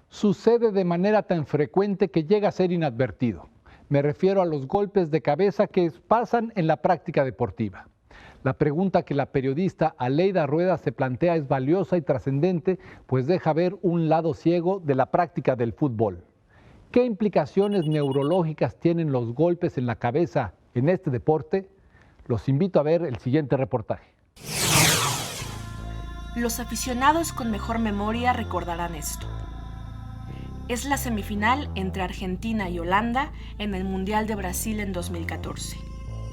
Sucede de manera tan frecuente que llega a ser inadvertido. Me refiero a los golpes de cabeza que pasan en la práctica deportiva. La pregunta que la periodista Aleida Rueda se plantea es valiosa y trascendente, pues deja ver un lado ciego de la práctica del fútbol. ¿Qué implicaciones neurológicas tienen los golpes en la cabeza en este deporte? Los invito a ver el siguiente reportaje. Los aficionados con mejor memoria recordarán esto. Es la semifinal entre Argentina y Holanda en el Mundial de Brasil en 2014.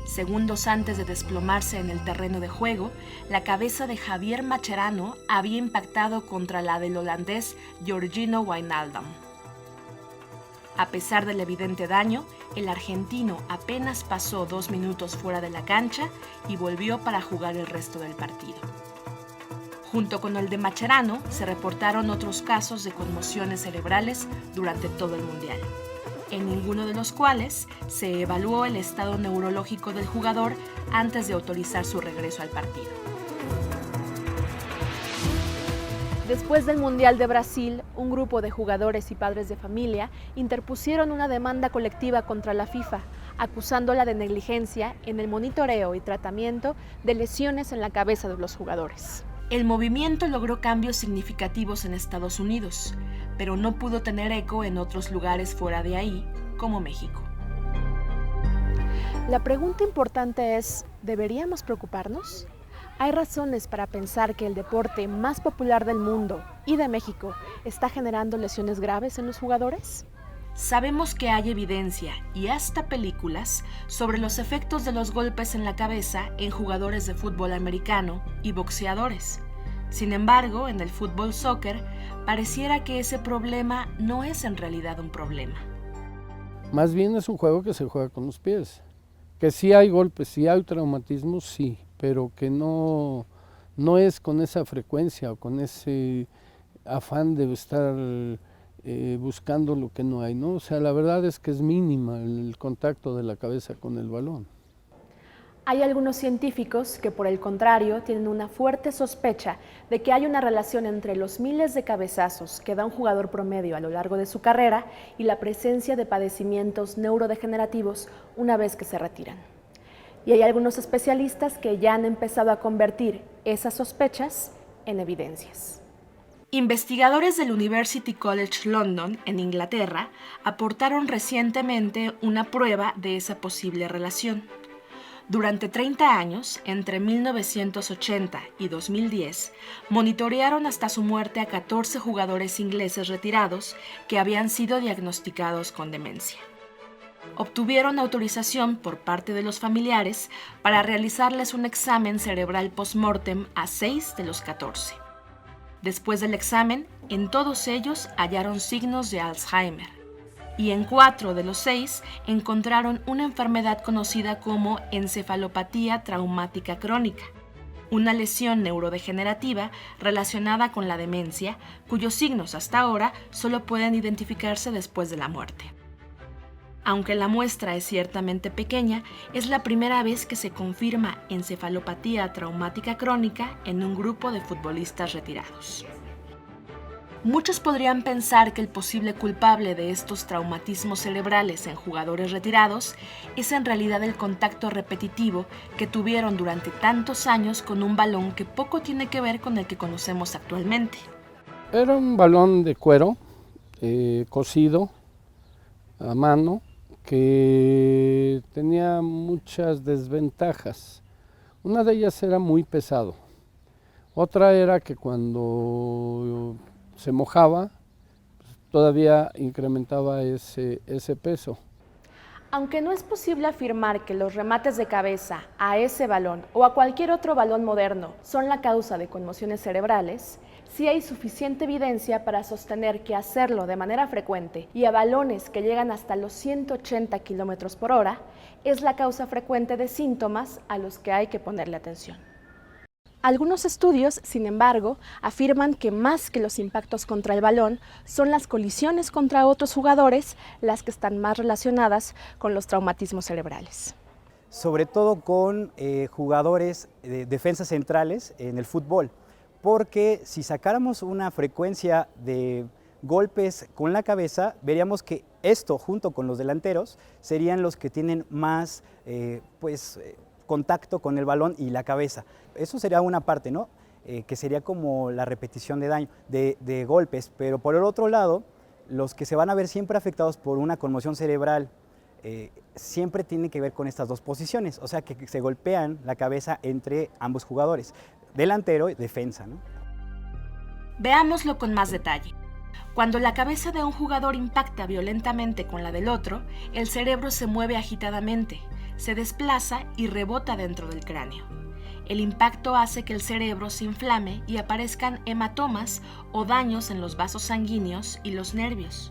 Segundos antes de desplomarse en el terreno de juego, la cabeza de Javier Mascherano había impactado contra la del holandés Georgino Wijnaldum. A pesar del evidente daño, el argentino apenas pasó 2 minutos fuera de la cancha y volvió para jugar el resto del partido. Junto con el de Mascherano, se reportaron otros casos de conmociones cerebrales durante todo el Mundial, en ninguno de los cuales se evaluó el estado neurológico del jugador antes de autorizar su regreso al partido. Después del Mundial de Brasil, un grupo de jugadores y padres de familia interpusieron una demanda colectiva contra la FIFA, acusándola de negligencia en el monitoreo y tratamiento de lesiones en la cabeza de los jugadores. El movimiento logró cambios significativos en Estados Unidos, pero no pudo tener eco en otros lugares fuera de ahí, como México. La pregunta importante es, ¿deberíamos preocuparnos? ¿Hay razones para pensar que el deporte más popular del mundo y de México está generando lesiones graves en los jugadores? Sabemos que hay evidencia y hasta películas sobre los efectos de los golpes en la cabeza en jugadores de fútbol americano y boxeadores. Sin embargo, en el fútbol soccer, pareciera que ese problema no es en realidad un problema. Más bien es un juego que se juega con los pies. Que sí hay golpes, sí hay traumatismos, sí, pero que no es con esa frecuencia o con ese afán de estar buscando lo que no hay, ¿no? O sea, la verdad es que es mínima el contacto de la cabeza con el balón. Hay algunos científicos que, por el contrario, tienen una fuerte sospecha de que hay una relación entre los miles de cabezazos que da un jugador promedio a lo largo de su carrera y la presencia de padecimientos neurodegenerativos una vez que se retiran. Y hay algunos especialistas que ya han empezado a convertir esas sospechas en evidencias. Investigadores del University College London, en Inglaterra, aportaron recientemente una prueba de esa posible relación. Durante 30 años, entre 1980 y 2010, monitorearon hasta su muerte a 14 jugadores ingleses retirados que habían sido diagnosticados con demencia. Obtuvieron autorización por parte de los familiares para realizarles un examen cerebral post-mortem a 6 de los 14. Después del examen, en todos ellos hallaron signos de Alzheimer, y en 4 de los 6 encontraron una enfermedad conocida como encefalopatía traumática crónica, una lesión neurodegenerativa relacionada con la demencia, cuyos signos hasta ahora solo pueden identificarse después de la muerte. Aunque la muestra es ciertamente pequeña, es la primera vez que se confirma encefalopatía traumática crónica en un grupo de futbolistas retirados. Muchos podrían pensar que el posible culpable de estos traumatismos cerebrales en jugadores retirados es en realidad el contacto repetitivo que tuvieron durante tantos años con un balón que poco tiene que ver con el que conocemos actualmente. Era un balón de cuero, cosido a mano, que tenía muchas desventajas. Una de ellas era muy pesado. Otra era que cuando se mojaba, todavía incrementaba ese peso. Aunque no es posible afirmar que los remates de cabeza a ese balón o a cualquier otro balón moderno son la causa de conmociones cerebrales, sí hay suficiente evidencia para sostener que hacerlo de manera frecuente y a balones que llegan hasta los 180 km por hora es la causa frecuente de síntomas a los que hay que ponerle atención. Algunos estudios, sin embargo, afirman que más que los impactos contra el balón, son las colisiones contra otros jugadores las que están más relacionadas con los traumatismos cerebrales. Sobre todo con jugadores de defensas centrales en el fútbol, porque si sacáramos una frecuencia de golpes con la cabeza, veríamos que esto, junto con los delanteros, serían los que tienen más contacto con el balón y la cabeza. Eso sería una parte, ¿no? Que sería como la repetición de daño, de golpes, pero por el otro lado, los que se van a ver siempre afectados por una conmoción cerebral, siempre tiene que ver con estas dos posiciones, o sea que se golpean la cabeza entre ambos jugadores, delantero y defensa, ¿no? Veámoslo con más detalle. Cuando la cabeza de un jugador impacta violentamente con la del otro, el cerebro se mueve agitadamente, se desplaza y rebota dentro del cráneo. El impacto hace que el cerebro se inflame y aparezcan hematomas o daños en los vasos sanguíneos y los nervios.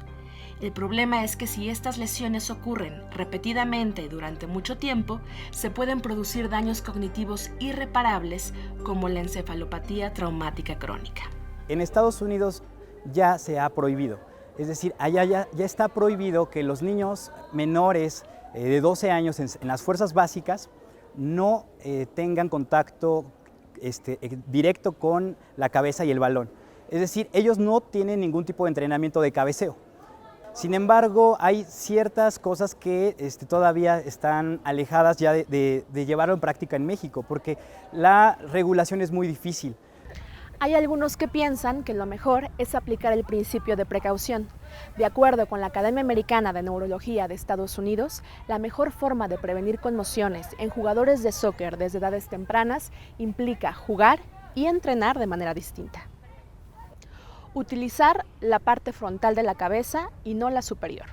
El problema es que si estas lesiones ocurren repetidamente durante mucho tiempo, se pueden producir daños cognitivos irreparables como la encefalopatía traumática crónica. En Estados Unidos ya se ha prohibido, es decir, allá ya está prohibido que los niños menores de 12 años en las fuerzas básicas no tengan contacto directo con la cabeza y el balón. Es decir, ellos no tienen ningún tipo de entrenamiento de cabeceo. Sin embargo, hay ciertas cosas que todavía están alejadas ya de llevarlo en práctica en México, porque la regulación es muy difícil. Hay algunos que piensan que lo mejor es aplicar el principio de precaución. De acuerdo con la Academia Americana de Neurología de Estados Unidos, la mejor forma de prevenir conmociones en jugadores de soccer desde edades tempranas implica jugar y entrenar de manera distinta. Utilizar la parte frontal de la cabeza y no la superior.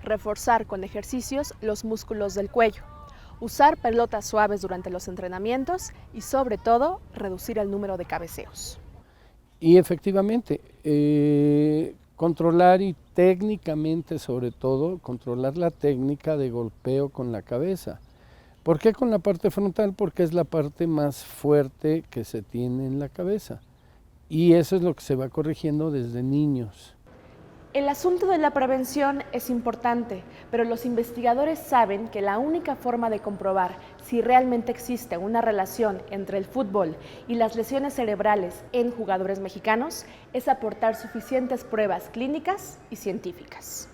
Reforzar con ejercicios los músculos del cuello. Usar pelotas suaves durante los entrenamientos y, sobre todo, reducir el número de cabeceos. Y efectivamente, controlar y técnicamente, sobre todo, controlar la técnica de golpeo con la cabeza. ¿Por qué con la parte frontal? Porque es la parte más fuerte que se tiene en la cabeza. Y eso es lo que se va corrigiendo desde niños. El asunto de la prevención es importante, pero los investigadores saben que la única forma de comprobar si realmente existe una relación entre el fútbol y las lesiones cerebrales en jugadores mexicanos es aportar suficientes pruebas clínicas y científicas.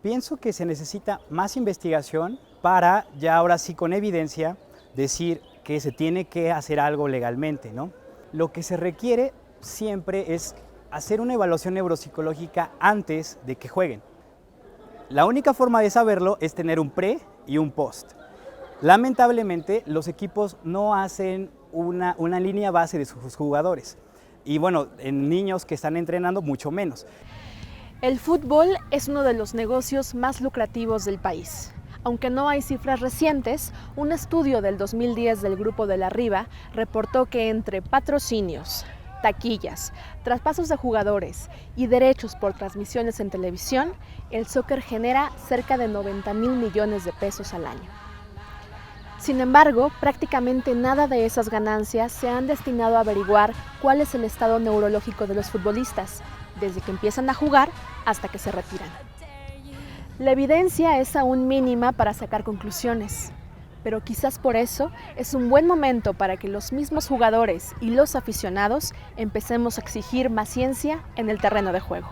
Pienso que se necesita más investigación para ya ahora sí con evidencia decir que se tiene que hacer algo legalmente, ¿no? Lo que se requiere siempre es hacer una evaluación neuropsicológica antes de que jueguen. La única forma de saberlo es tener un pre y un post. Lamentablemente, los equipos no hacen una línea base de sus jugadores. Y bueno, en niños que están entrenando, mucho menos. El fútbol es uno de los negocios más lucrativos del país. Aunque no hay cifras recientes, un estudio del 2010 del Grupo de la Riva reportó que entre patrocinios, taquillas, traspasos de jugadores y derechos por transmisiones en televisión, el soccer genera cerca de 90,000 millones de pesos al año. Sin embargo, prácticamente nada de esas ganancias se han destinado a averiguar cuál es el estado neurológico de los futbolistas, desde que empiezan a jugar hasta que se retiran. La evidencia es aún mínima para sacar conclusiones, pero quizás por eso es un buen momento para que los mismos jugadores y los aficionados empecemos a exigir más ciencia en el terreno de juego.